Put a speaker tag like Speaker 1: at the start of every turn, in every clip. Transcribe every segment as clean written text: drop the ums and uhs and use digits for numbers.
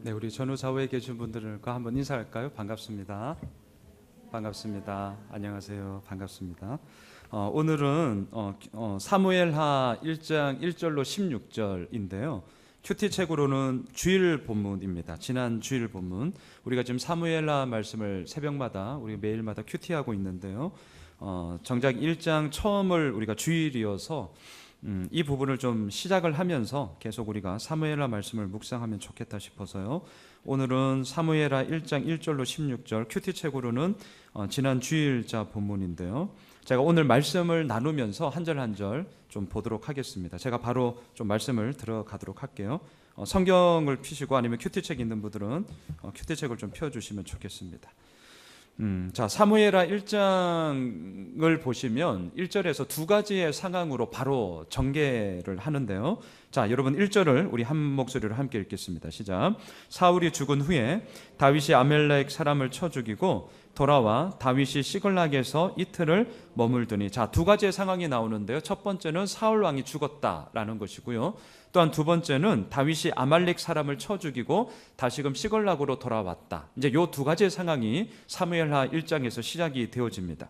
Speaker 1: 네, 우리 전후 좌우에 계신 분들과 한번 인사할까요? 반갑습니다. 반갑습니다. 안녕하세요. 반갑습니다. 오늘은 사무엘하 1장 1절로 16절인데요. 큐티 책으로는 주일 본문입니다. 지난 주일 본문. 우리가 지금 사무엘하 말씀을 새벽마다 우리 매일마다 큐티하고 있는데요. 정작 1장 처음을 우리가 주일이어서 이 부분을 좀 시작을 하면서 계속 우리가 사무엘하 말씀을 묵상하면 좋겠다 싶어서요. 오늘은 사무엘하 1장 1절로 16절 큐티 책으로는 지난 주일자 본문인데요. 제가 오늘 말씀을 나누면서 한 절 한 절 좀 보도록 하겠습니다. 제가 바로 좀 말씀을 들어가도록 할게요. 성경을 펴시고 아니면 큐티책 있는 분들은 큐티책을 좀 펴주시면 좋겠습니다. 자, 사무엘하 1장을 보시면 1절에서 두 가지의 상황으로 바로 전개를 하는데요. 자, 여러분 1절을 우리 한 목소리로 함께 읽겠습니다. 시작. 사울이 죽은 후에 다윗이 아말렉 사람을 쳐 죽이고 돌아와 다윗이 시글락에서 이틀을 머물더니, 자, 두 가지의 상황이 나오는데요. 첫 번째는 사울 왕이 죽었다라는 것이고요. 또한 두 번째는 다윗이 아말렉 사람을 쳐 죽이고 다시금 시글락으로 돌아왔다. 이제 요 두 가지의 상황이 사무엘하 1장에서 시작이 되어집니다.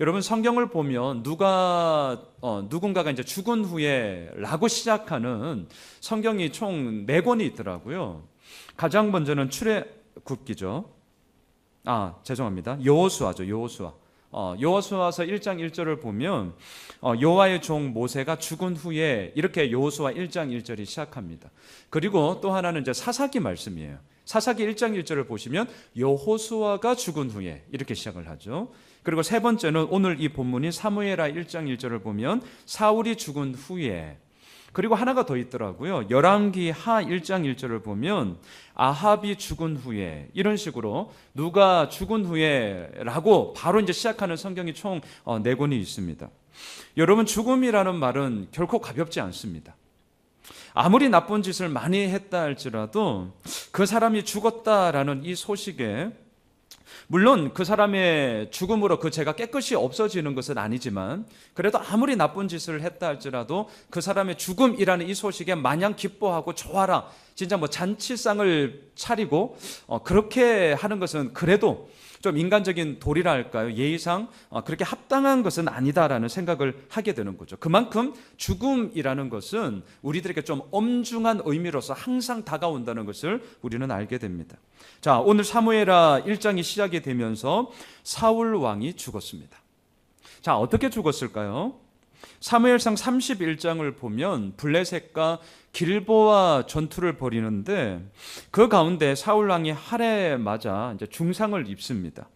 Speaker 1: 여러분, 성경을 보면 누군가가 이제 죽은 후에라고 시작하는 성경이 총 4권이 있더라고요. 가장 먼저는 출애굽기죠. 여호수아죠. 여호수아서 1장 1절을 보면 여호와의 종 모세가 죽은 후에 이렇게 여호수아 1장 1절이 시작합니다. 그리고 또 하나는 이제 사사기 말씀이에요. 사사기 1장 1절을 보시면 여호수아가 죽은 후에 이렇게 시작을 하죠. 그리고 세 번째는 오늘 이 본문이 사무엘하 1장 1절을 보면 사울이 죽은 후에, 그리고 하나가 더 있더라고요. 열왕기하 1장 1절을 보면 아합이 죽은 후에, 이런 식으로 누가 죽은 후에라고 바로 이제 시작하는 성경이 총 4권이 있습니다. 여러분, 죽음이라는 말은 결코 가볍지 않습니다. 아무리 나쁜 짓을 많이 했다 할지라도 그 사람이 죽었다라는 이 소식에, 물론 그 사람의 죽음으로 그 죄가 깨끗이 없어지는 것은 아니지만, 그래도 아무리 나쁜 짓을 했다 할지라도 그 사람의 죽음이라는 이 소식에 마냥 기뻐하고 좋아라, 진짜 뭐 잔치상을 차리고 그렇게 하는 것은 그래도 좀 인간적인 도리라 할까요? 예의상 그렇게 합당한 것은 아니다라는 생각을 하게 되는 거죠. 그만큼 죽음이라는 것은 우리들에게 좀 엄중한 의미로서 항상 다가온다는 것을 우리는 알게 됩니다. 자, 오늘 사무엘하 1장이 시작이 되면서 사울 왕이 죽었습니다. 자, 어떻게 죽었을까요? 사무엘상 31장을 보면 블레셋과 길보아 전투를 벌이는데 그 가운데 사울 왕이 활에 맞아 이제 중상을 입습니다.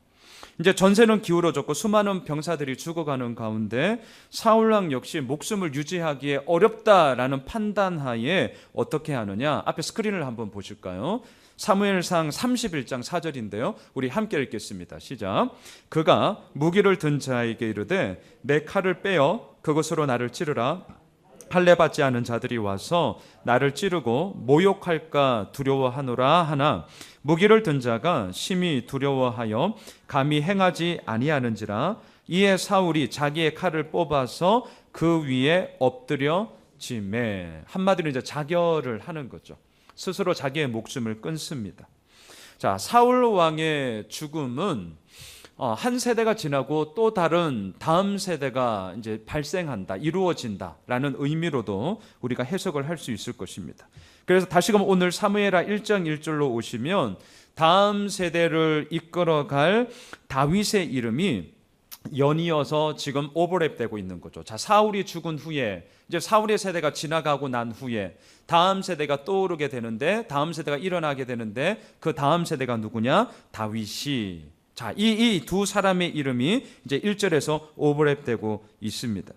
Speaker 1: 이제 전세는 기울어졌고 수많은 병사들이 죽어가는 가운데 사울 왕 역시 목숨을 유지하기에 어렵다라는 판단하에 어떻게 하느냐? 앞에 스크린을 한번 보실까요? 사무엘상 31장 4절인데요. 우리 함께 읽겠습니다. 시작. 그가 무기를 든 자에게 이르되 내 칼을 빼어 그것으로 나를 찌르라. 할례 받지 않은 자들이 와서 나를 찌르고 모욕할까 두려워하노라 하나 무기를 든 자가 심히 두려워하여 감히 행하지 아니하는지라. 이에 사울이 자기의 칼을 뽑아서 그 위에 엎드려 지매. 한마디로 이제 자결을 하는 거죠. 스스로 자기의 목숨을 끊습니다. 자, 사울 왕의 죽음은 한 세대가 지나고 또 다른 다음 세대가 이제 발생한다, 이루어진다라는 의미로도 우리가 해석을 할 수 있을 것입니다. 그래서 다시금 오늘 사무엘하 1장 1절로 오시면 다음 세대를 이끌어갈 다윗의 이름이 연이어서 지금 오버랩되고 있는 거죠. 자, 사울이 죽은 후에 이제 사울의 세대가 지나가고 난 후에 다음 세대가 떠오르게 되는데, 다음 세대가 일어나게 되는데 그 다음 세대가 누구냐? 다윗이. 자, 이 두 사람의 이름이 이제 1절에서 오버랩되고 있습니다.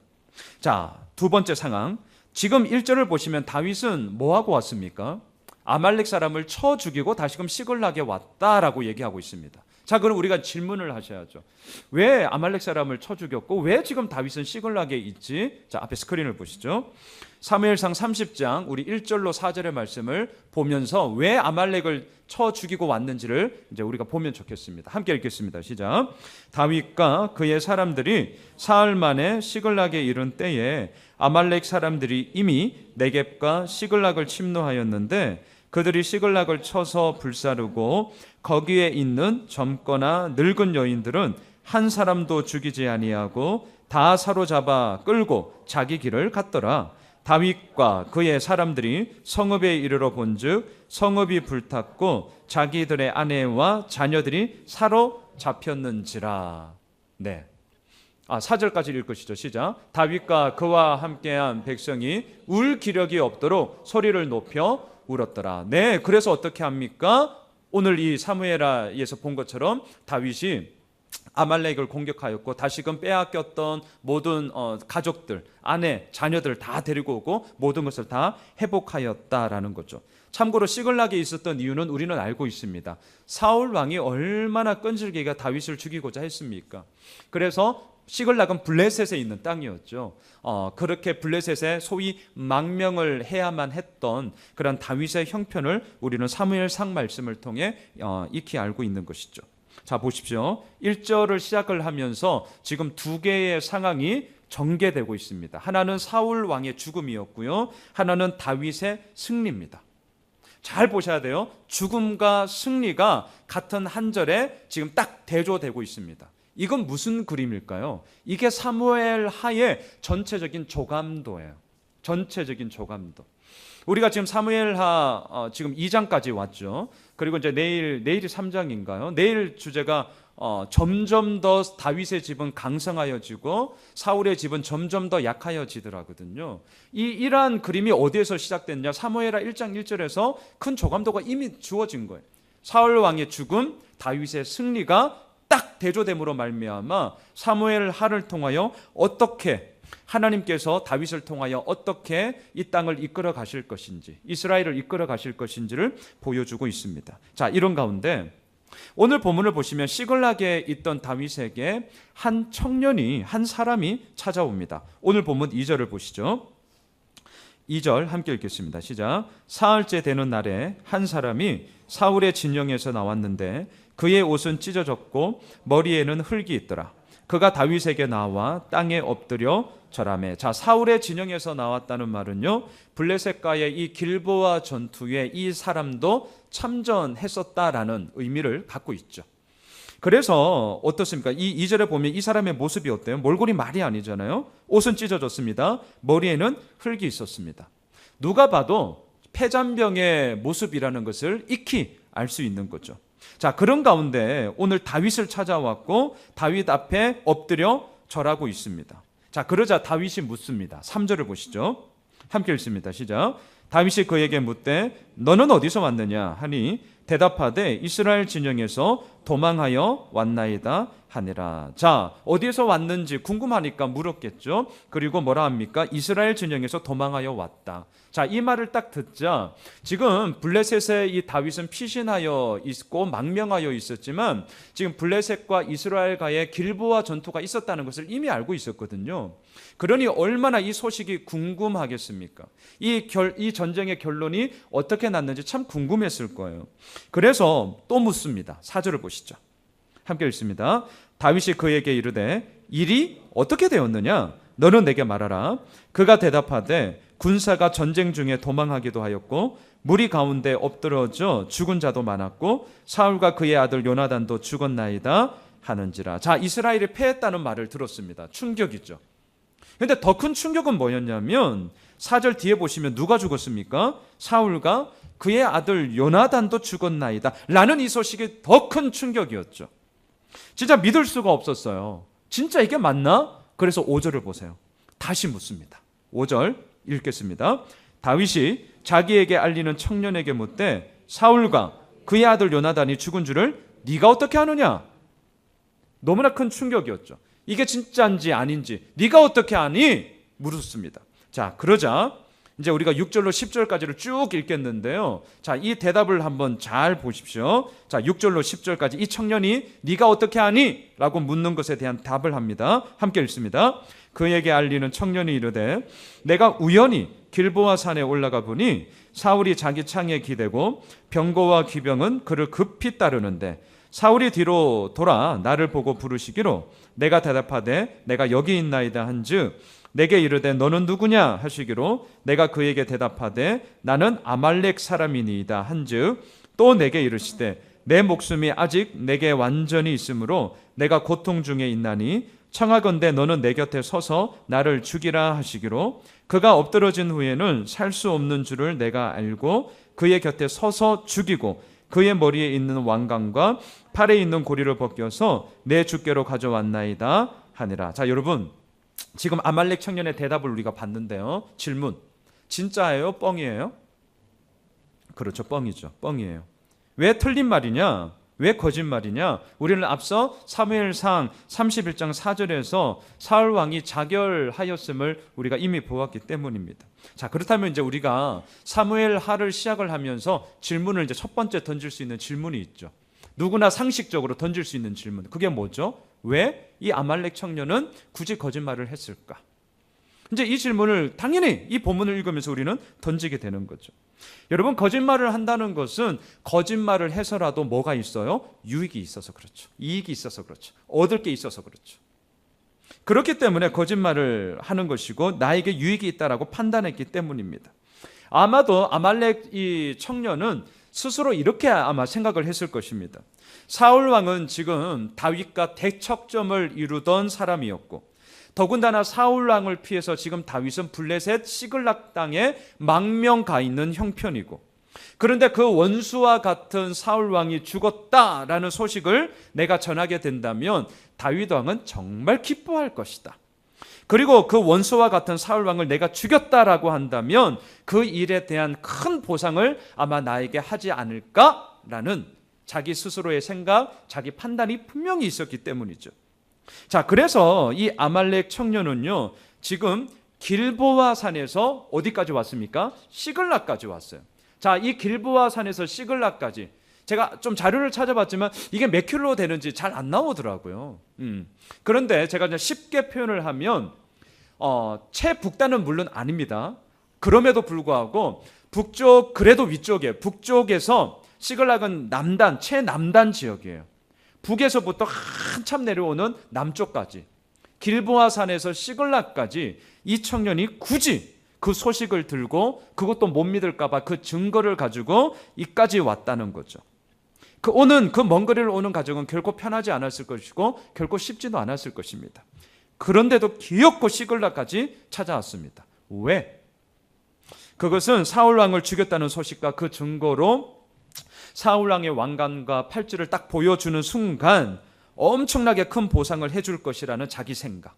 Speaker 1: 자, 두 번째 상황. 지금 1절을 보시면 다윗은 뭐하고 왔습니까? 아말렉 사람을 쳐 죽이고 다시금 시글락에 왔다라고 얘기하고 있습니다. 자, 그럼 우리가 질문을 하셔야죠. 왜 아말렉 사람을 쳐 죽였고 왜 지금 다윗은 시글락에 있지? 자, 앞에 스크린을 보시죠. 사무엘상 30장 우리 1절로 4절의 말씀을 보면서 왜 아말렉을 쳐 죽이고 왔는지를 이제 우리가 보면 좋겠습니다. 함께 읽겠습니다. 시작. 다윗과 그의 사람들이 사흘 만에 시글락에 이른 때에 아말렉 사람들이 이미 네겝과 시글락을 침노하였는데 그들이 시글락을 쳐서 불사르고 거기에 있는 젊거나 늙은 여인들은 한 사람도 죽이지 아니하고 다 사로잡아 끌고 자기 길을 갔더라. 다윗과 그의 사람들이 성읍에 이르러 본즉 성읍이 불탔고 자기들의 아내와 자녀들이 사로잡혔는지라. 네. 4절까지 읽으시죠. 시작. 다윗과 그와 함께한 백성이 울 기력이 없도록 소리를 높여 울었더라. 네, 그래서 어떻게 합니까? 오늘 이 사무엘하에서 본 것처럼 다윗이 아말렉을 공격하였고 다시금 빼앗겼던 모든 가족들, 아내, 자녀들 다 데리고 오고 모든 것을 다 회복하였다라는 거죠. 참고로 시글락에 있었던 이유는 우리는 알고 있습니다. 사울 왕이 얼마나 끈질기게 다윗을 죽이고자 했습니까? 그래서 시글락은 블레셋에 있는 땅이었죠. 그렇게 블레셋에 소위 망명을 해야만 했던 그런 다윗의 형편을 우리는 사무엘상 말씀을 통해 익히 알고 있는 것이죠. 자, 보십시오. 1절을 시작을 하면서 지금 두 개의 상황이 전개되고 있습니다. 하나는 사울 왕의 죽음이었고요. 하나는 다윗의 승리입니다. 잘 보셔야 돼요. 죽음과 승리가 같은 한 절에 지금 딱 대조되고 있습니다. 이건 무슨 그림일까요? 이게 사무엘 하의 전체적인 조감도예요. 전체적인 조감도. 우리가 지금 사무엘하 지금 2장까지 왔죠. 그리고 이제 내일이 3장인가요? 내일 주제가 점점 더 다윗의 집은 강성하여지고 사울의 집은 점점 더 약하여지더라거든요. 이러한 그림이 어디에서 시작됐냐? 사무엘하 1장 1절에서 큰 조감도가 이미 주어진 거예요. 사울 왕의 죽음, 다윗의 승리가 딱 대조됨으로 말미암아 사무엘하를 통하여 어떻게 하나님께서 다윗을 통하여 어떻게 이 땅을 이끌어 가실 것인지, 이스라엘을 이끌어 가실 것인지를 보여주고 있습니다. 자, 이런 가운데 오늘 본문을 보시면 시글락에 있던 다윗에게 한 청년이, 한 사람이 찾아옵니다. 오늘 본문 2절을 보시죠. 2절 함께 읽겠습니다. 시작. 사흘째 되는 날에 한 사람이 사울의 진영에서 나왔는데 그의 옷은 찢어졌고 머리에는 흙이 있더라. 그가 다윗에게 나와 땅에 엎드려 절하매. 자, 사울의 진영에서 나왔다는 말은요, 블레셋과의 이 길보아 전투에 이 사람도 참전했었다라는 의미를 갖고 있죠. 그래서 어떻습니까? 이 2절에 보면 이 사람의 모습이 어때요? 몰골이 말이 아니잖아요. 옷은 찢어졌습니다. 머리에는 흙이 있었습니다. 누가 봐도 폐잔병의 모습이라는 것을 익히 알 수 있는 거죠. 자, 그런 가운데 오늘 다윗을 찾아왔고 다윗 앞에 엎드려 절하고 있습니다. 자, 그러자 다윗이 묻습니다. 3절을 보시죠. 함께 읽습니다. 시작. 다윗이 그에게 묻되 너는 어디서 왔느냐 하니 대답하되 이스라엘 진영에서 도망하여 왔나이다 하니라. 자, 어디에서 왔는지 궁금하니까 물었겠죠. 그리고 뭐라 합니까? 이스라엘 진영에서 도망하여 왔다. 자, 이 말을 딱 듣자 지금 블레셋의 이 다윗은 피신하여 있고 망명하여 있었지만 지금 블레셋과 이스라엘과의 길보아 전투가 있었다는 것을 이미 알고 있었거든요. 그러니 얼마나 이 소식이 궁금하겠습니까? 이 전쟁의 결론이 어떻게 났는지 참 궁금했을 거예요. 그래서 또 묻습니다. 4절을 보시죠. 함께 읽습니다. 다윗이 그에게 이르되 일이 어떻게 되었느냐? 너는 내게 말하라. 그가 대답하되 군사가 전쟁 중에 도망하기도 하였고 무리 가운데 엎드러져 죽은 자도 많았고 사울과 그의 아들 요나단도 죽었나이다 하는지라. 자, 이스라엘이 패했다는 말을 들었습니다. 충격이죠. 그런데 더 큰 충격은 뭐였냐면 4절 뒤에 보시면 누가 죽었습니까? 사울과 그의 아들 요나단도 죽었나이다 라는 이 소식이 더 큰 충격이었죠. 진짜 믿을 수가 없었어요. 진짜 이게 맞나? 그래서 5절을 보세요. 다시 묻습니다. 5절 읽겠습니다. 다윗이 자기에게 알리는 청년에게 묻되 사울과 그의 아들 요나단이 죽은 줄을 네가 어떻게 아느냐? 너무나 큰 충격이었죠. 이게 진짜인지 아닌지 네가 어떻게 아니? 물었습니다. 자, 그러자 이제 우리가 6절로 10절까지를 쭉 읽겠는데요. 자, 이 대답을 한번 잘 보십시오. 자, 6절로 10절까지 이 청년이 네가 어떻게 아니? 라고 묻는 것에 대한 답을 합니다. 함께 읽습니다. 그에게 알리는 청년이 이르되 내가 우연히 길보아 산에 올라가 보니 사울이 자기 창에 기대고 병거와 기병은 그를 급히 따르는데 사울이 뒤로 돌아 나를 보고 부르시기로 내가 대답하되 내가 여기 있나이다 한즉 내게 이르되 너는 누구냐 하시기로 내가 그에게 대답하되 나는 아말렉 사람이니이다 한즉 또 내게 이르시되 내 목숨이 아직 내게 완전히 있으므로 내가 고통 중에 있나니 청하건대 너는 내 곁에 서서 나를 죽이라 하시기로 그가 엎드러진 후에는 살 수 없는 줄을 내가 알고 그의 곁에 서서 죽이고 그의 머리에 있는 왕관과 팔에 있는 고리를 벗겨서 내 주께로 가져왔나이다 하니라. 자, 여러분, 지금 아말렉 청년의 대답을 우리가 봤는데요. 질문, 진짜예요? 뻥이에요? 그렇죠, 뻥이죠. 뻥이에요. 왜 틀린 말이냐? 왜 거짓말이냐? 우리는 앞서 사무엘상 31장 4절에서 사울 왕이 자결하였음을 우리가 이미 보았기 때문입니다. 자, 그렇다면 이제 우리가 사무엘하를 시작을 하면서 질문을 이제 첫 번째 던질 수 있는 질문이 있죠. 누구나 상식적으로 던질 수 있는 질문. 그게 뭐죠? 왜 이 아말렉 청년은 굳이 거짓말을 했을까? 이제 이 질문을 당연히 이 본문을 읽으면서 우리는 던지게 되는 거죠. 여러분, 거짓말을 한다는 것은 거짓말을 해서라도 뭐가 있어요? 유익이 있어서 그렇죠. 이익이 있어서 그렇죠. 얻을 게 있어서 그렇죠. 그렇기 때문에 거짓말을 하는 것이고 나에게 유익이 있다라고 판단했기 때문입니다. 아마도 아말렉 이 청년은 스스로 이렇게 아마 생각을 했을 것입니다. 사울 왕은 지금 다윗과 대척점을 이루던 사람이었고 더군다나 사울 왕을 피해서 지금 다윗은 블레셋 시글락 땅에 망명 가 있는 형편이고 그런데 그 원수와 같은 사울 왕이 죽었다라는 소식을 내가 전하게 된다면 다윗 왕은 정말 기뻐할 것이다. 그리고 그 원수와 같은 사울 왕을 내가 죽였다라고 한다면 그 일에 대한 큰 보상을 아마 나에게 하지 않을까라는 자기 스스로의 생각, 자기 판단이 분명히 있었기 때문이죠. 자, 그래서 이 아말렉 청년은요, 지금 길보아 산에서 어디까지 왔습니까? 시글락까지 왔어요. 자, 이 길보아 산에서 시글락까지 제가 좀 자료를 찾아봤지만 이게 몇 킬로 되는지 잘 안 나오더라고요. 그런데 제가 이제 쉽게 표현을 하면 최북단은 물론 아닙니다. 그럼에도 불구하고 북쪽, 그래도 위쪽에 북쪽에서 시글락은 남단, 최남단 지역이에요. 북에서부터 한참 내려오는 남쪽까지 길보아 산에서 시글락까지 이 청년이 굳이 그 소식을 들고 그것도 못 믿을까 봐 그 증거를 가지고 이까지 왔다는 거죠. 그 먼 거리를 오는 과정은 결코 편하지 않았을 것이고 결코 쉽지도 않았을 것입니다. 그런데도 기어코 시글락까지 찾아왔습니다. 왜? 그것은 사울 왕을 죽였다는 소식과 그 증거로 사울 왕의 왕관과 팔찌를 딱 보여주는 순간 엄청나게 큰 보상을 해줄 것이라는 자기 생각.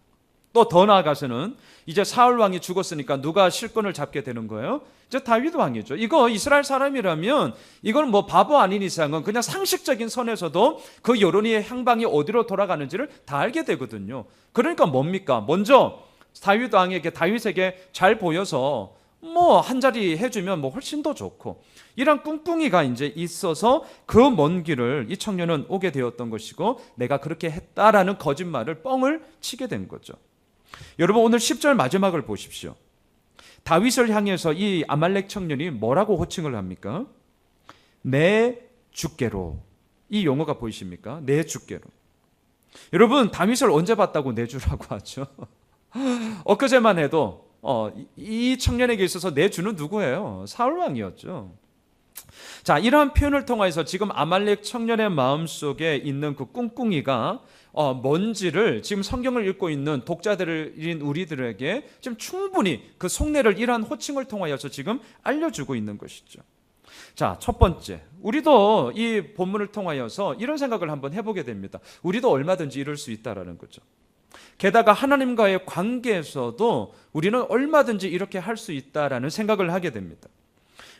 Speaker 1: 또 더 나아가서는 이제 사울 왕이 죽었으니까 누가 실권을 잡게 되는 거예요? 이제 다윗 왕이죠. 이거 이스라엘 사람이라면 이건 뭐 바보 아닌 이상은 그냥 상식적인 선에서도 그 여론의 향방이 어디로 돌아가는지를 다 알게 되거든요. 그러니까 뭡니까? 먼저 다윗에게 잘 보여서 뭐 한 자리 해주면 뭐 훨씬 더 좋고 이런 꿍꿍이가 이제 있어서 그 먼 길을 이 청년은 오게 되었던 것이고 내가 그렇게 했다라는 거짓말을 뻥을 치게 된 거죠. 여러분, 오늘 10절 마지막을 보십시오. 다윗을 향해서 이 아말렉 청년이 뭐라고 호칭을 합니까? 내 주께로. 이 용어가 보이십니까? 내 주께로. 여러분, 다윗을 언제 봤다고 내 주라고 하죠? 엊그제만 해도 이 청년에게 있어서 내 주는 누구예요? 사울 왕이었죠. 자, 이러한 표현을 통해서 지금 아말렉 청년의 마음속에 있는 그 꿍꿍이가 뭔지를 지금 성경을 읽고 있는 독자들인 우리들에게 지금 충분히 그 속내를 이러한 호칭을 통하여서 지금 알려주고 있는 것이죠. 자, 첫 번째, 우리도 이 본문을 통하여서 이런 생각을 한번 해보게 됩니다. 우리도 얼마든지 이럴 수 있다라는 거죠. 게다가 하나님과의 관계에서도 우리는 얼마든지 이렇게 할 수 있다라는 생각을 하게 됩니다.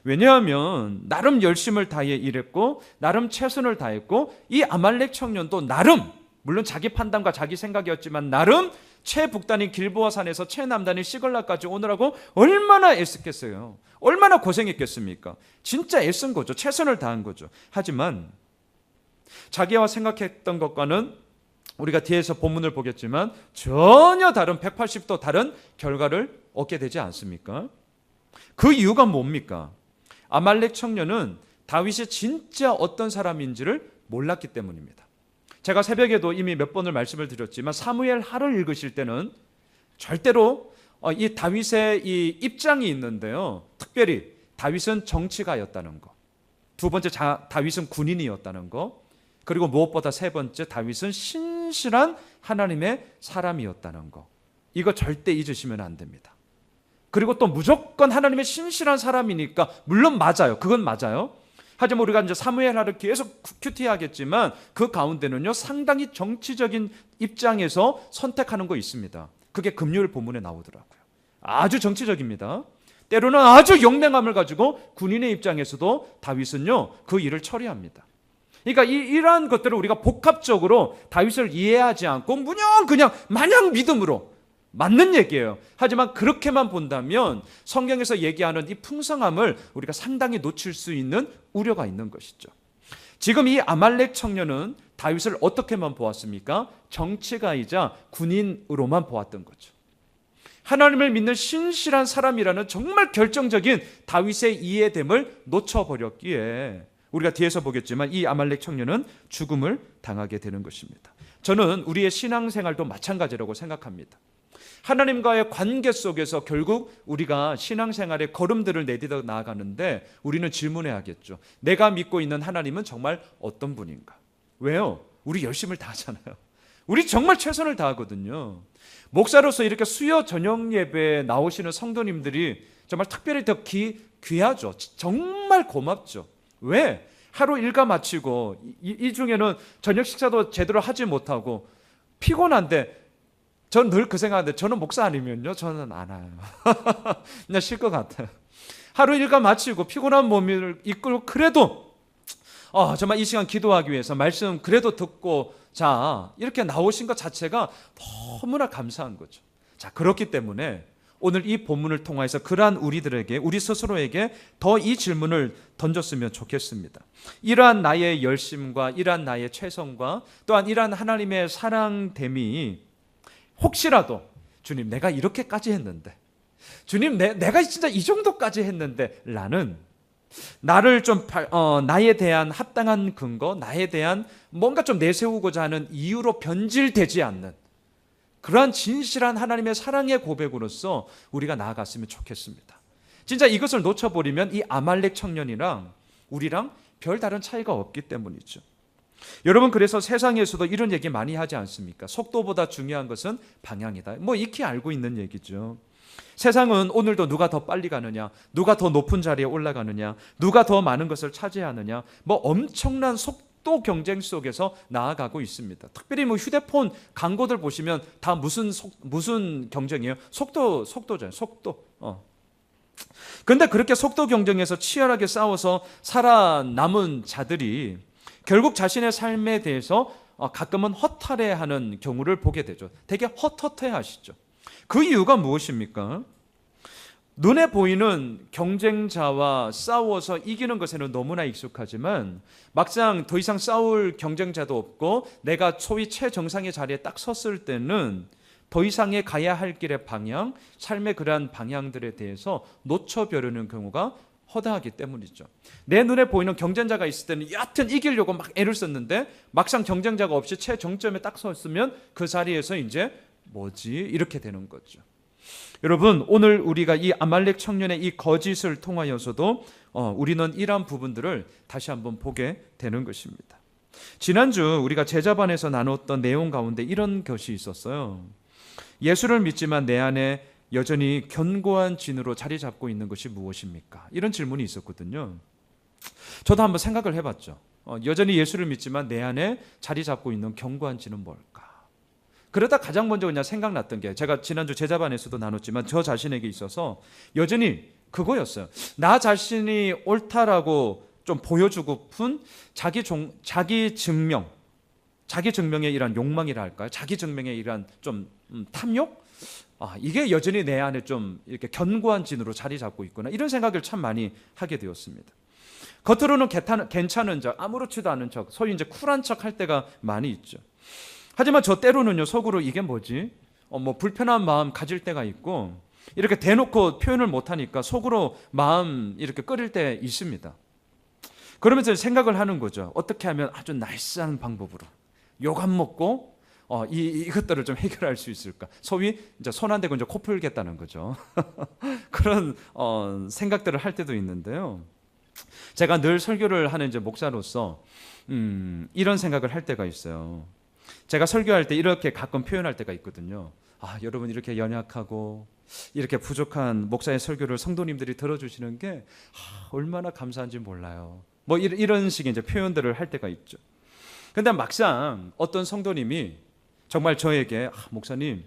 Speaker 1: 왜냐하면 나름 열심을 다해 일했고 나름 최선을 다했고 이 아말렉 청년도 나름, 물론 자기 판단과 자기 생각이었지만 나름 최북단인 길보아 산에서 최남단인 시글락까지 오느라고 얼마나 애썼겠어요. 얼마나 고생했겠습니까? 진짜 애쓴 거죠. 최선을 다한 거죠. 하지만 자기와 생각했던 것과는 우리가 뒤에서 본문을 보겠지만 전혀 다른 180도 다른 결과를 얻게 되지 않습니까? 그 이유가 뭡니까? 아말렉 청년은 다윗이 진짜 어떤 사람인지를 몰랐기 때문입니다. 제가 새벽에도 이미 몇 번을 말씀을 드렸지만 사무엘하를 읽으실 때는 절대로 이 다윗의 이 입장이 있는데요. 특별히 다윗은 정치가였다는 거. 두 번째, 다윗은 군인이었다는 거. 그리고 무엇보다 세 번째, 다윗은 신실한 하나님의 사람이었다는 거. 이거 절대 잊으시면 안 됩니다. 그리고 또 무조건 하나님의 신실한 사람이니까, 물론 맞아요. 그건 맞아요. 하지만 우리가 이제 사무엘하를 계속 큐티하겠지만 그 가운데는요, 상당히 정치적인 입장에서 선택하는 거 있습니다. 그게 금요일 본문에 나오더라고요. 아주 정치적입니다. 때로는 아주 용맹함을 가지고 군인의 입장에서도 다윗은요, 그 일을 처리합니다. 그러니까 이러한 것들을 우리가 복합적으로 다윗을 이해하지 않고 그냥 마냥 믿음으로, 맞는 얘기예요. 하지만 그렇게만 본다면 성경에서 얘기하는 이 풍성함을 우리가 상당히 놓칠 수 있는 우려가 있는 것이죠. 지금 이 아말렉 청년은 다윗을 어떻게만 보았습니까? 정치가이자 군인으로만 보았던 거죠. 하나님을 믿는 신실한 사람이라는 정말 결정적인 다윗의 이해됨을 놓쳐버렸기에 우리가 뒤에서 보겠지만 이 아말렉 청년은 죽음을 당하게 되는 것입니다. 저는 우리의 신앙생활도 마찬가지라고 생각합니다. 하나님과의 관계 속에서 결국 우리가 신앙생활의 걸음들을 내딛어 나아가는데 우리는 질문해야겠죠. 내가 믿고 있는 하나님은 정말 어떤 분인가? 왜요? 우리 열심을 다하잖아요. 우리 정말 최선을 다하거든요. 목사로서 이렇게 수요 저녁 예배에 나오시는 성도님들이 정말 특별히 더 귀하죠. 정말 고맙죠. 왜? 하루 일과 마치고 이 중에는 저녁 식사도 제대로 하지 못하고 피곤한데, 저는 늘 그 생각하는데 저는 목사 아니면요, 저는 안 와요. 그냥 쉴 것 같아요. 하루 일과 마치고 피곤한 몸을 이끌고 그래도 정말 이 시간 기도하기 위해서 말씀 그래도 듣고 자 이렇게 나오신 것 자체가 너무나 감사한 거죠. 자, 그렇기 때문에 오늘 이 본문을 통해서 그러한 우리들에게, 우리 스스로에게 더 이 질문을 던졌으면 좋겠습니다. 이러한 나의 열심과 이러한 나의 최선과 또한 이러한 하나님의 사랑됨이 혹시라도 주님 내가 이렇게까지 했는데, 주님 내가 진짜 이 정도까지 했는데 라는 나를 좀 나에 대한 합당한 근거, 나에 대한 뭔가 좀 내세우고자 하는 이유로 변질되지 않는 그러한 진실한 하나님의 사랑의 고백으로서 우리가 나아갔으면 좋겠습니다. 진짜 이것을 놓쳐버리면 이 아말렉 청년이랑 우리랑 별다른 차이가 없기 때문이죠. 여러분, 그래서 세상에서도 이런 얘기 많이 하지 않습니까? 속도보다 중요한 것은 방향이다. 익히 알고 있는 얘기죠. 세상은 오늘도 누가 더 빨리 가느냐, 누가 더 높은 자리에 올라가느냐, 누가 더 많은 것을 차지하느냐, 엄청난 속도 경쟁 속에서 나아가고 있습니다. 특별히 휴대폰 광고들 보시면 다 무슨 경쟁이에요? 속도잖아요. 속도. 근데 그렇게 속도 경쟁에서 치열하게 싸워서 살아남은 자들이 결국 자신의 삶에 대해서 가끔은 허탈해하는 경우를 보게 되죠. 되게 헛헛해하시죠. 그 이유가 무엇입니까? 눈에 보이는 경쟁자와 싸워서 이기는 것에는 너무나 익숙하지만 막상 더 이상 싸울 경쟁자도 없고 내가 소위 최정상의 자리에 딱 섰을 때는 더 이상의 가야 할 길의 방향, 삶의 그러한 방향들에 대해서 놓쳐버리는 경우가 허다하기 때문이죠. 내 눈에 보이는 경쟁자가 있을 때는 여하튼 이기려고 막 애를 썼는데 막상 경쟁자가 없이 최정점에 딱 섰으면 그 자리에서 이제 이렇게 되는 거죠. 여러분, 오늘 우리가 이 아말렉 청년의 이 거짓을 통하여서도 우리는 이러한 부분들을 다시 한번 보게 되는 것입니다. 지난주 우리가 제자반에서 나눴던 내용 가운데 이런 것이 있었어요. 예수를 믿지만 내 안에 여전히 견고한 진으로 자리 잡고 있는 것이 무엇입니까? 이런 질문이 있었거든요. 저도 한번 생각을 해봤죠. 여전히 예수를 믿지만 내 안에 자리 잡고 있는 견고한 진은 뭘까? 그러다 가장 먼저 그냥 생각났던 게, 제가 지난주 제자반에서도 나눴지만 저 자신에게 있어서 여전히 그거였어요. 나 자신이 옳다라고 좀 보여주고픈 자기 증명의 이런 욕망이라 할까요? 자기 증명의 이런 좀 탐욕? 이게 여전히 내 안에 좀 이렇게 견고한 진으로 자리 잡고 있구나, 이런 생각을 참 많이 하게 되었습니다. 겉으로는 괜찮은 척, 아무렇지도 않은 척, 소위 이제 쿨한 척 할 때가 많이 있죠. 하지만 저 때로는요, 속으로 이게 뭐지? 불편한 마음 가질 때가 있고, 이렇게 대놓고 표현을 못하니까 속으로 마음 이렇게 끓일 때 있습니다. 그러면서 생각을 하는 거죠. 어떻게 하면 아주 나이스한 방법으로 욕 안 먹고 이것들을 좀 해결할 수 있을까? 소위 이제 손 안 대고 이제 코 풀겠다는 거죠. 그런 생각들을 할 때도 있는데요. 제가 늘 설교를 하는 이제 목사로서 이런 생각을 할 때가 있어요. 제가 설교할 때 이렇게 가끔 표현할 때가 있거든요. 여러분 이렇게 연약하고 이렇게 부족한 목사의 설교를 성도님들이 들어주시는 게 얼마나 감사한지 몰라요. 뭐 이런 식의 이제 표현들을 할 때가 있죠. 근데 막상 어떤 성도님이 정말 저에게 목사님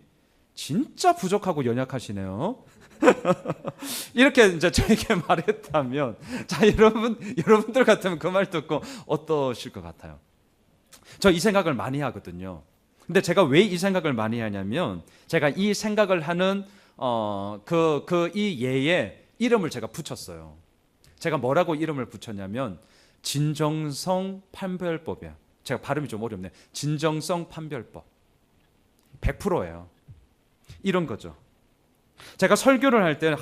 Speaker 1: 진짜 부족하고 연약하시네요. 이렇게 이제 저에게 말했다면, 자 여러분들 같으면 그 말 듣고 어떠실 것 같아요? 저 이 생각을 많이 하거든요. 근데 제가 왜 이 생각을 많이 하냐면, 제가 이 생각을 하는 이 예에 이름을 제가 붙였어요. 제가 뭐라고 이름을 붙였냐면 진정성 판별법이에요. 제가 발음이 좀 어렵네. 진정성 판별법. 100%예요. 이런 거죠. 제가 설교를 할 때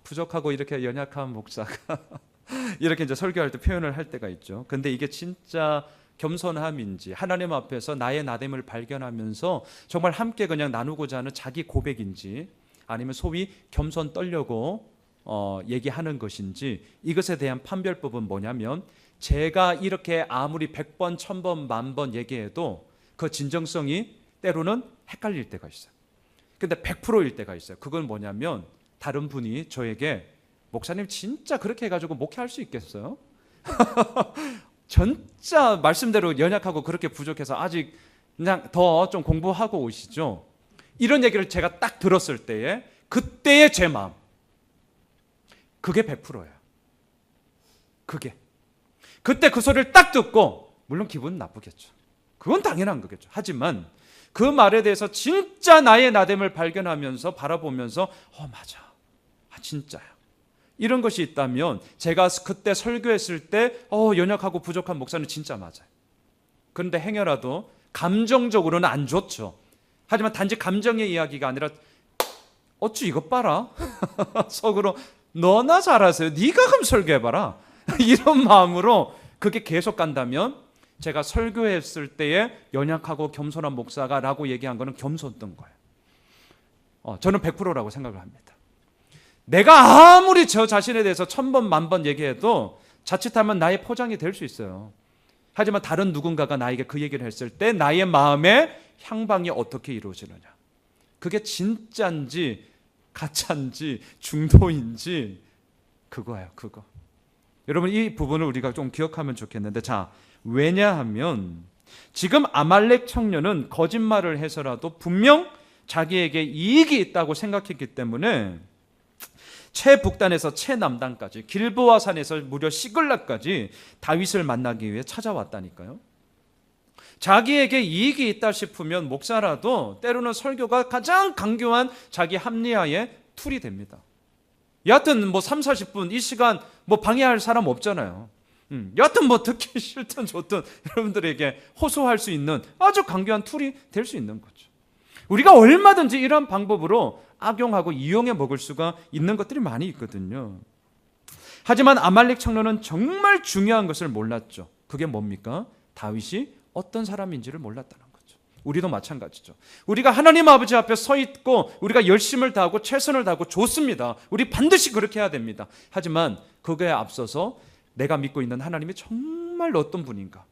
Speaker 1: 부족하고 이렇게 연약한 목사가 이렇게 이제 설교할 때 표현을 할 때가 있죠. 근데 이게 진짜 겸손함인지 하나님 앞에서 나의 나됨을 발견하면서 정말 함께 그냥 나누고자 하는 자기 고백인지, 아니면 소위 겸손 떨려고 얘기하는 것인지, 이것에 대한 판별법은 뭐냐면, 제가 이렇게 아무리 100번, 1000번, 10,000번 얘기해도 그 진정성이 때로는 헷갈릴 때가 있어요. 근데 100%일 때가 있어요. 그건 뭐냐면, 다른 분이 저에게 목사님 진짜 그렇게 해가지고 목회할 수 있겠어요? 진짜 말씀대로 연약하고 그렇게 부족해서 아직 그냥 더 좀 공부하고 오시죠? 이런 얘기를 제가 딱 들었을 때에 그때의 제 마음, 그게 100%예요. 그때 그 소리를 딱 듣고, 물론 기분은 나쁘겠죠. 그건 당연한 거겠죠. 하지만 그 말에 대해서 진짜 나의 나됨을 발견하면서 바라보면서 맞아, 진짜야, 이런 것이 있다면, 제가 그때 설교했을 때 연약하고 부족한 목사는 진짜 맞아요. 그런데 행여라도 감정적으로는 안 좋죠. 하지만 단지 감정의 이야기가 아니라 어쭈 이것 봐라 속으로 너나 잘하세요, 네가 그럼 설교해봐라 이런 마음으로 그게 계속 간다면, 제가 설교했을 때에 연약하고 겸손한 목사가 라고 얘기한 거는 겸손했던 거예요. 저는 100%라고 생각을 합니다. 내가 아무리 저 자신에 대해서 1000번, 10,000번 얘기해도 자칫하면 나의 포장이 될 수 있어요. 하지만 다른 누군가가 나에게 그 얘기를 했을 때 나의 마음의 향방이 어떻게 이루어지느냐, 그게 진짜인지 가짜인지 중도인지, 그거예요. 그거. 여러분, 이 부분을 우리가 좀 기억하면 좋겠는데, 자, 왜냐하면 지금 아말렉 청년은 거짓말을 해서라도 분명 자기에게 이익이 있다고 생각했기 때문에 최북단에서 최남단까지, 길보아 산에서 무려 시글락까지 다윗을 만나기 위해 찾아왔다니까요. 자기에게 이익이 있다 싶으면 목사라도 때로는 설교가 가장 강교한 자기 합리화의 툴이 됩니다. 여하튼 뭐 3, 40분 이 시간 뭐 방해할 사람 없잖아요. 여하튼 뭐 듣기 싫든 좋든 여러분들에게 호소할 수 있는 아주 강교한 툴이 될 수 있는 거죠. 우리가 얼마든지 이런 방법으로 악용하고 이용해 먹을 수가 있는 것들이 많이 있거든요. 하지만 아말렉 청년은 정말 중요한 것을 몰랐죠. 그게 뭡니까? 다윗이 어떤 사람인지를 몰랐다는 거죠. 우리도 마찬가지죠. 우리가 하나님 아버지 앞에 서 있고 우리가 열심을 다하고 최선을 다하고 좋습니다. 우리 반드시 그렇게 해야 됩니다. 하지만 그거에 앞서서 내가 믿고 있는 하나님이 정말 어떤 분인가,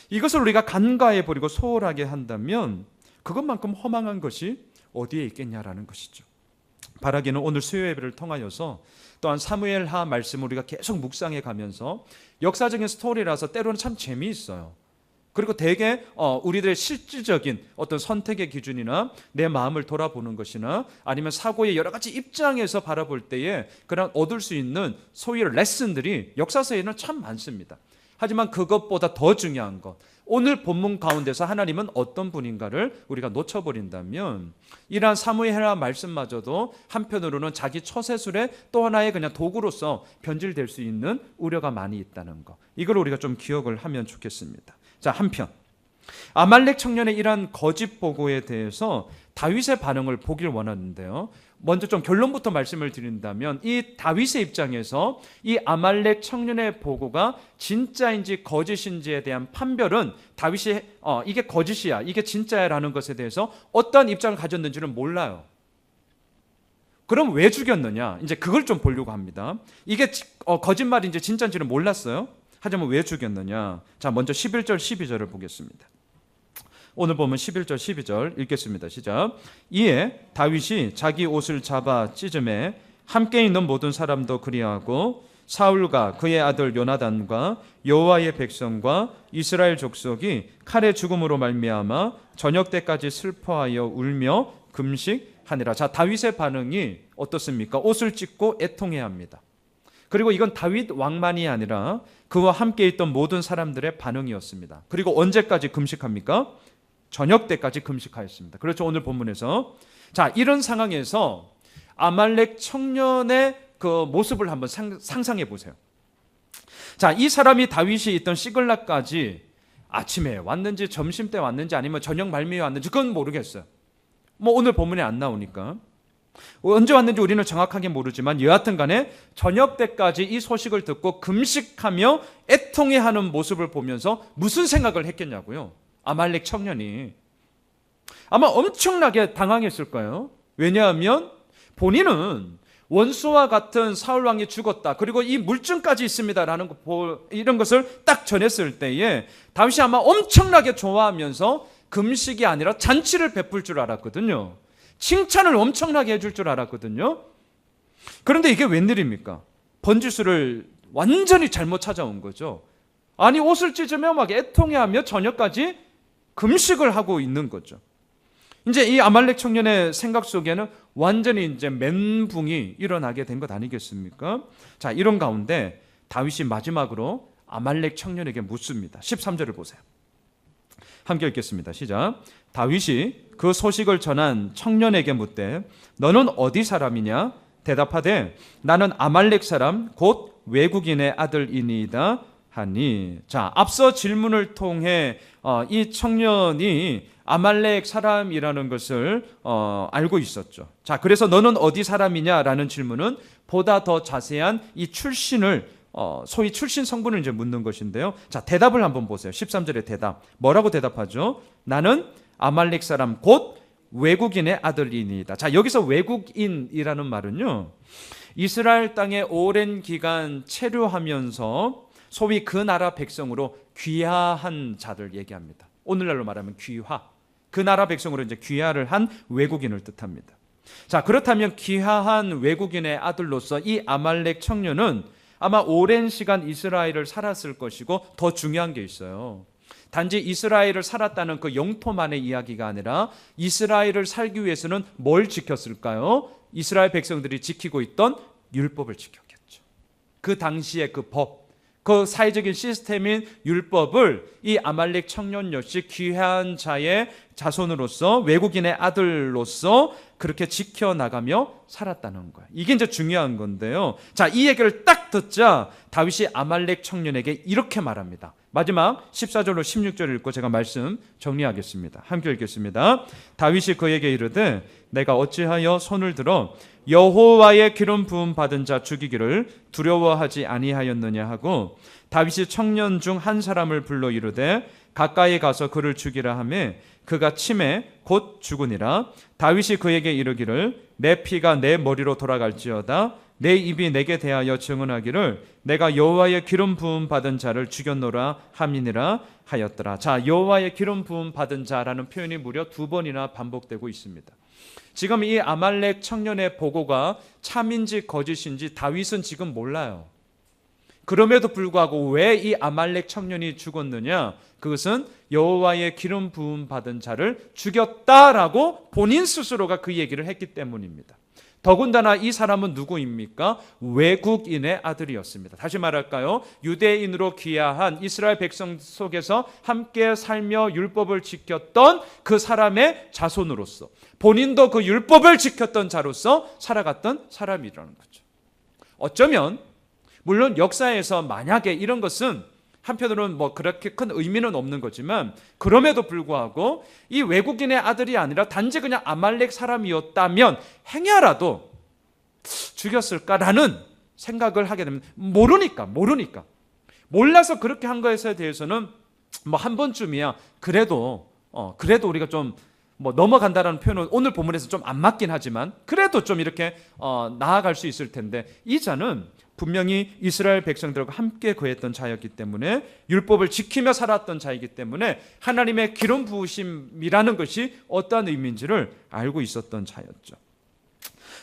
Speaker 1: 이것을 우리가 간과해 버리고 소홀하게 한다면 그것만큼 허망한 것이 어디에 있겠냐라는 것이죠. 바라기는 오늘 수요 예배를 통하여서 또한 사무엘하 말씀을 우리가 계속 묵상해 가면서, 역사적인 스토리라서 때로는 참 재미있어요. 그리고 대개 우리들의 실질적인 어떤 선택의 기준이나 내 마음을 돌아보는 것이나 아니면 사고의 여러 가지 입장에서 바라볼 때에 그런 얻을 수 있는 소위 레슨들이 역사서에는 참 많습니다. 하지만 그것보다 더 중요한 것, 오늘 본문 가운데서 하나님은 어떤 분인가를 우리가 놓쳐버린다면 이러한 사무엘하 말씀마저도 한편으로는 자기 처세술의 또 하나의 그냥 도구로서 변질될 수 있는 우려가 많이 있다는 것, 이걸 우리가 좀 기억을 하면 좋겠습니다. 자, 한편 아말렉 청년의 이러한 거짓 보고에 대해서 다윗의 반응을 보길 원하는데요, 먼저 좀 결론부터 말씀을 드린다면 이 다윗의 입장에서 이 아말렉 청년의 보고가 진짜인지 거짓인지에 대한 판별은 다윗이 이게 거짓이야, 이게 진짜야 라는 것에 대해서 어떤 입장을 가졌는지는 몰라요. 그럼 왜 죽였느냐? 이제 그걸 좀 보려고 합니다. 이게 거짓말인지 진짜인지는 몰랐어요. 하지만 왜 죽였느냐? 자, 먼저 11절 12절을 보겠습니다. 오늘 보면 11절 12절 읽겠습니다. 시작. 이에 다윗이 자기 옷을 잡아 찢음에 함께 있는 모든 사람도 그리하고 사울과 그의 아들 요나단과 여호와의 백성과 이스라엘 족속이 칼의 죽음으로 말미암아 저녁 때까지 슬퍼하여 울며 금식하니라. 자, 다윗의 반응이 어떻습니까? 옷을 찢고 애통해야 합니다. 그리고 이건 다윗 왕만이 아니라 그와 함께 있던 모든 사람들의 반응이었습니다. 그리고 언제까지 금식합니까? 저녁 때까지 금식하였습니다. 그렇죠. 오늘 본문에서. 자, 이런 상황에서 아말렉 청년의 그 모습을 한번 상상해 보세요. 자, 이 사람이 다윗이 있던 시글락까지 아침에 왔는지 점심 때 왔는지 아니면 저녁 말미에 왔는지 그건 모르겠어요. 뭐 오늘 본문에 안 나오니까. 언제 왔는지 우리는 정확하게 모르지만 여하튼 간에 저녁 때까지 이 소식을 듣고 금식하며 애통해하는 모습을 보면서 무슨 생각을 했겠냐고요. 아말렉 청년이 아마 엄청나게 당황했을 거예요. 왜냐하면 본인은 원수와 같은 사울 왕이 죽었다, 그리고 이 물증까지 있습니다라는 이런 것을 딱 전했을 때에 다윗이 아마 엄청나게 좋아하면서 금식이 아니라 잔치를 베풀 줄 알았거든요. 칭찬을 엄청나게 해줄 줄 알았거든요. 그런데 이게 웬일입니까? 번지수를 완전히 잘못 찾아온 거죠. 아니, 옷을 찢으며 막 애통해하며 저녁까지 금식을 하고 있는 거죠. 이제 이 아말렉 청년의 생각 속에는 완전히 이제 멘붕이 일어나게 된 것 아니겠습니까? 자, 이런 가운데 다윗이 마지막으로 아말렉 청년에게 묻습니다. 13절을 보세요. 함께 읽겠습니다. 시작. 다윗이 그 소식을 전한 청년에게 묻되 너는 어디 사람이냐? 대답하되 나는 아말렉 사람 곧 외국인의 아들이니이다 하니. 자, 앞서 질문을 통해 이 청년이 아말렉 사람이라는 것을 알고 있었죠. 자, 그래서 너는 어디 사람이냐라는 질문은 보다 더 자세한 이 출신을 소위 출신 성분을 이제 묻는 것인데요. 자, 대답을 한번 보세요. 13절의 대답. 뭐라고 대답하죠? 나는 아말렉 사람 곧 외국인의 아들이니이다. 자, 여기서 외국인이라는 말은요, 이스라엘 땅에 오랜 기간 체류하면서 소위 그 나라 백성으로 귀화한 자들 얘기합니다. 오늘날로 말하면 귀화. 그 나라 백성으로 이제 귀화를 한 외국인을 뜻합니다. 자, 그렇다면 귀화한 외국인의 아들로서 이 아말렉 청년은 아마 오랜 시간 이스라엘을 살았을 것이고, 더 중요한 게 있어요. 단지 이스라엘을 살았다는 그 영토만의 이야기가 아니라 이스라엘을 살기 위해서는 뭘 지켰을까요? 이스라엘 백성들이 지키고 있던 율법을 지켰겠죠. 그 당시의 그 법, 그 사회적인 시스템인 율법을 이 아말렉 청년 역시 귀한 자의 자손으로서, 외국인의 아들로서 그렇게 지켜나가며 살았다는 거예요. 이게 이제 중요한 건데요. 자, 이 얘기를 딱 듣자 다윗이 아말렉 청년에게 이렇게 말합니다. 마지막 14절로 16절을 읽고 제가 말씀 정리하겠습니다. 함께 읽겠습니다. 다윗이 그에게 이르되 내가 어찌하여 손을 들어 여호와의 기름 부음 받은 자 죽이기를 두려워하지 아니하였느냐 하고, 다윗이 청년 중 한 사람을 불러 이르되 가까이 가서 그를 죽이라 하매 그가 침에 곧 죽으니라. 다윗이 그에게 이르기를 내 피가 내 머리로 돌아갈지어다 내 입이 내게 대하여 증언하기를 내가 여호와의 기름 부음 받은 자를 죽였노라 함이니라 하였더라. 자, 여호와의 기름 부음 받은 자라는 표현이 무려 2번이나 반복되고 있습니다. 지금 이 아말렉 청년의 보고가 참인지 거짓인지 다윗은 지금 몰라요. 그럼에도 불구하고 왜 이 아말렉 청년이 죽었느냐? 그것은 여호와의 기름 부음 받은 자를 죽였다라고 본인 스스로가 그 얘기를 했기 때문입니다. 더군다나 이 사람은 누구입니까? 외국인의 아들이었습니다. 다시 말할까요? 유대인으로 귀화한 이스라엘 백성 속에서 함께 살며 율법을 지켰던 그 사람의 자손으로서, 본인도 그 율법을 지켰던 자로서 살아갔던 사람이라는 거죠. 어쩌면 물론 역사에서 만약에 이런 것은 한편으로는 뭐 그렇게 큰 의미는 없는 거지만 그럼에도 불구하고 이 외국인의 아들이 아니라 단지 그냥 아말렉 사람이었다면 행야라도 죽였을까라는 생각을 하게 됩니다. 모르니까 몰라서 그렇게 한 것에 대해서는 뭐 한 번쯤이야 그래도 우리가 좀 뭐 넘어간다라는 표현은 오늘 본문에서 좀 안 맞긴 하지만 그래도 좀 이렇게 나아갈 수 있을 텐데, 이 자는 분명히 이스라엘 백성들과 함께 거했던 자였기 때문에 율법을 지키며 살았던 자이기 때문에 하나님의 기름 부으심이라는 것이 어떠한 의미인지를 알고 있었던 자였죠.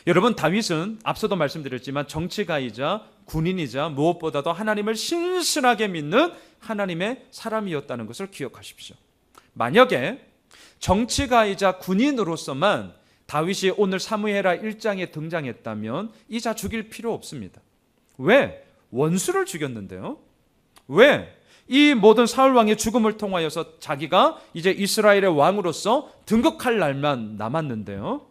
Speaker 1: 여러분, 다윗은 앞서도 말씀드렸지만 정치가이자 군인이자 무엇보다도 하나님을 신실하게 믿는 하나님의 사람이었다는 것을 기억하십시오. 만약에 정치가이자 군인으로서만 다윗이 오늘 사무엘하 1장에 등장했다면 이 자 죽일 필요 없습니다. 왜? 원수를 죽였는데요. 왜? 이 모든 사울 왕의 죽음을 통하여서 자기가 이제 이스라엘의 왕으로서 등극할 날만 남았는데요.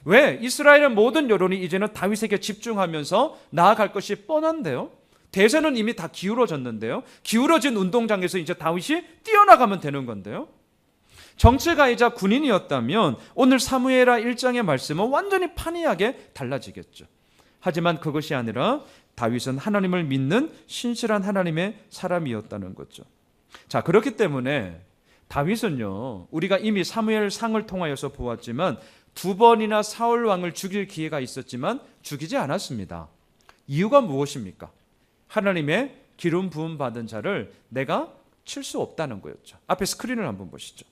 Speaker 1: 왜? 이스라엘의 모든 여론이 이제는 다윗에게 집중하면서 나아갈 것이 뻔한데요. 대세는 이미 다 기울어졌는데요. 기울어진 운동장에서 이제 다윗이 뛰어나가면 되는 건데요. 정치가이자 군인이었다면 오늘 사무엘하 1장의 말씀은 완전히 판이하게 달라지겠죠. 하지만 그것이 아니라 다윗은 하나님을 믿는 신실한 하나님의 사람이었다는 거죠. 자, 그렇기 때문에 다윗은요, 우리가 이미 사무엘상을 통하여서 보았지만 두 번이나 사울 왕을 죽일 기회가 있었지만 죽이지 않았습니다. 이유가 무엇입니까? 하나님의 기름 부음 받은 자를 내가 칠 수 없다는 거였죠. 앞에 스크린을 한번 보시죠.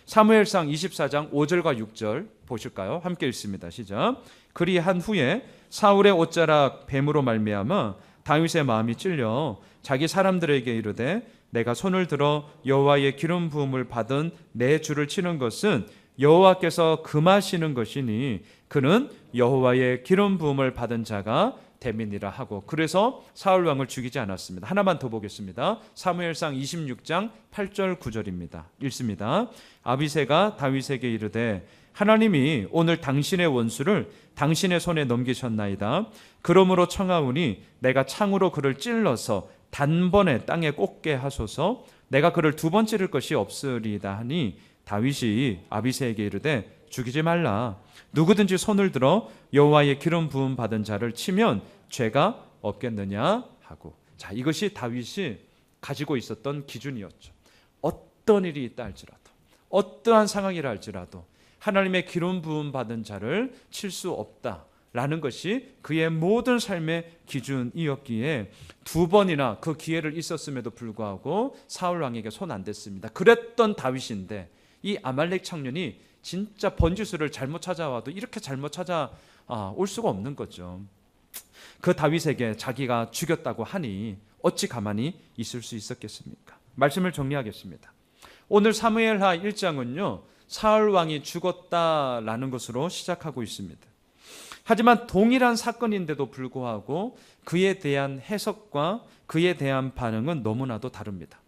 Speaker 1: 사무엘상 24장 5절과 6절 보실까요? 함께 읽습니다. 시작. 그리한 후에 사울의 옷자락 뱀으로 말미암아 다윗의 마음이 찔려 자기 사람들에게 이르되 내가 손을 들어 여호와의 기름 부음을 받은 내 주를 치는 것은 여호와께서 금하시는 것이니 그는 여호와의 기름 부음을 받은 자가 됨이니라 하고, 그래서 사울 왕을 죽이지 않았습니다. 하나만 더 보겠습니다. 사무엘상 26장 8절 9절입니다. 읽습니다. 아비새가 다윗에게 이르되 하나님이 오늘 당신의 원수를 당신의 손에 넘기셨나이다. 그러므로 청하오니 내가 창으로 그를 찔러서 단번에 땅에 꽂게 하소서. 내가 그를 두 번 찌를 것이 없으리다 하니 다윗이 아비새에게 이르되 죽이지 말라. 누구든지 손을 들어 여호와의 기름 부음 받은 자를 치면 죄가 없겠느냐 하고. 자, 이것이 다윗이 가지고 있었던 기준이었죠. 어떤 일이 있다 할지라도, 어떠한 상황이라 할지라도 하나님의 기름 부음 받은 자를 칠 수 없다라는 것이 그의 모든 삶의 기준이었기에 두 번이나 그 기회를 있었음에도 불구하고 사울 왕에게 손 안 댔습니다. 그랬던 다윗인데 이 아말렉 청년이 진짜 번지수를 잘못 찾아와도 이렇게 잘못 찾아올 수가 없는 거죠. 그 다윗에게 자기가 죽였다고 하니 어찌 가만히 있을 수 있었겠습니까? 말씀을 정리하겠습니다. 오늘 사무엘하 1장은요, 사울 왕이 죽었다라는 것으로 시작하고 있습니다. 하지만 동일한 사건인데도 불구하고 그에 대한 해석과 그에 대한 반응은 너무나도 다릅니다.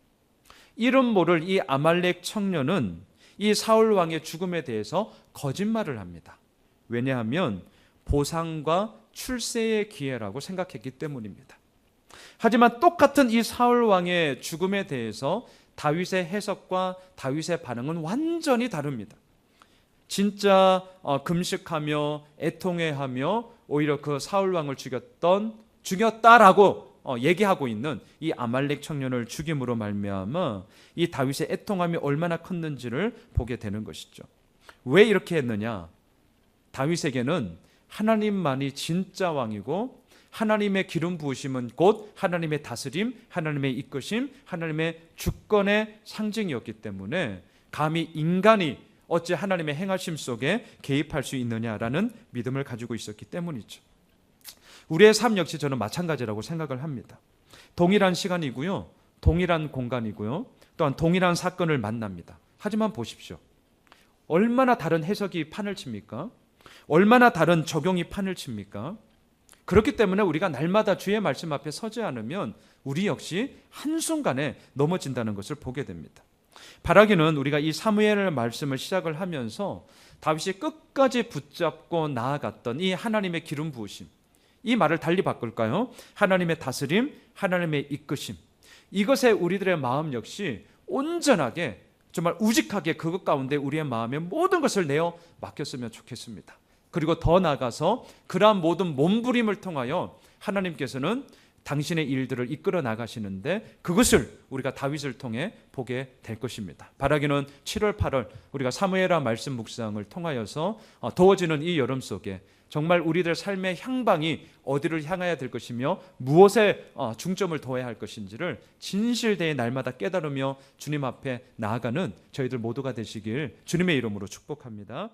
Speaker 1: 이름 모를 이 아말렉 청년은 이 사울 왕의 죽음에 대해서 거짓말을 합니다. 왜냐하면 보상과 출세의 기회라고 생각했기 때문입니다. 하지만 똑같은 이 사울 왕의 죽음에 대해서 다윗의 해석과 다윗의 반응은 완전히 다릅니다. 진짜 금식하며 애통해하며 오히려 그 사울 왕을 죽였다라고 얘기하고 있는 이 아말렉 청년을 죽임으로 말미암아 이 다윗의 애통함이 얼마나 컸는지를 보게 되는 것이죠. 왜 이렇게 했느냐? 다윗에게는 하나님만이 진짜 왕이고 하나님의 기름 부으심은 곧 하나님의 다스림, 하나님의 이끄심, 하나님의 주권의 상징이었기 때문에 감히 인간이 어찌 하나님의 행하심 속에 개입할 수 있느냐라는 믿음을 가지고 있었기 때문이죠. 우리의 삶 역시 저는 마찬가지라고 생각을 합니다. 동일한 시간이고요, 동일한 공간이고요, 또한 동일한 사건을 만납니다. 하지만 보십시오. 얼마나 다른 해석이 판을 칩니까? 얼마나 다른 적용이 판을 칩니까? 그렇기 때문에 우리가 날마다 주의 말씀 앞에 서지 않으면 우리 역시 한순간에 넘어진다는 것을 보게 됩니다. 바라기는 우리가 이 사무엘 말씀을 시작을 하면서 다윗이 끝까지 붙잡고 나아갔던 이 하나님의 기름 부으심, 이 말을 달리 바꿀까요? 하나님의 다스림, 하나님의 이끄심, 이것에 우리들의 마음 역시 온전하게 정말 우직하게 그것 가운데 우리의 마음의 모든 것을 내어 맡겼으면 좋겠습니다. 그리고 더 나아가서 그러한 모든 몸부림을 통하여 하나님께서는 당신의 일들을 이끌어 나가시는데 그것을 우리가 다윗을 통해 보게 될 것입니다. 바라기는 7월 8월 우리가 사무엘하 말씀 묵상을 통하여서 더워지는 이 여름 속에 정말 우리들 삶의 향방이 어디를 향해야 될 것이며 무엇에 중점을 둬야 할 것인지를 진실되이 날마다 깨달으며 주님 앞에 나아가는 저희들 모두가 되시길 주님의 이름으로 축복합니다.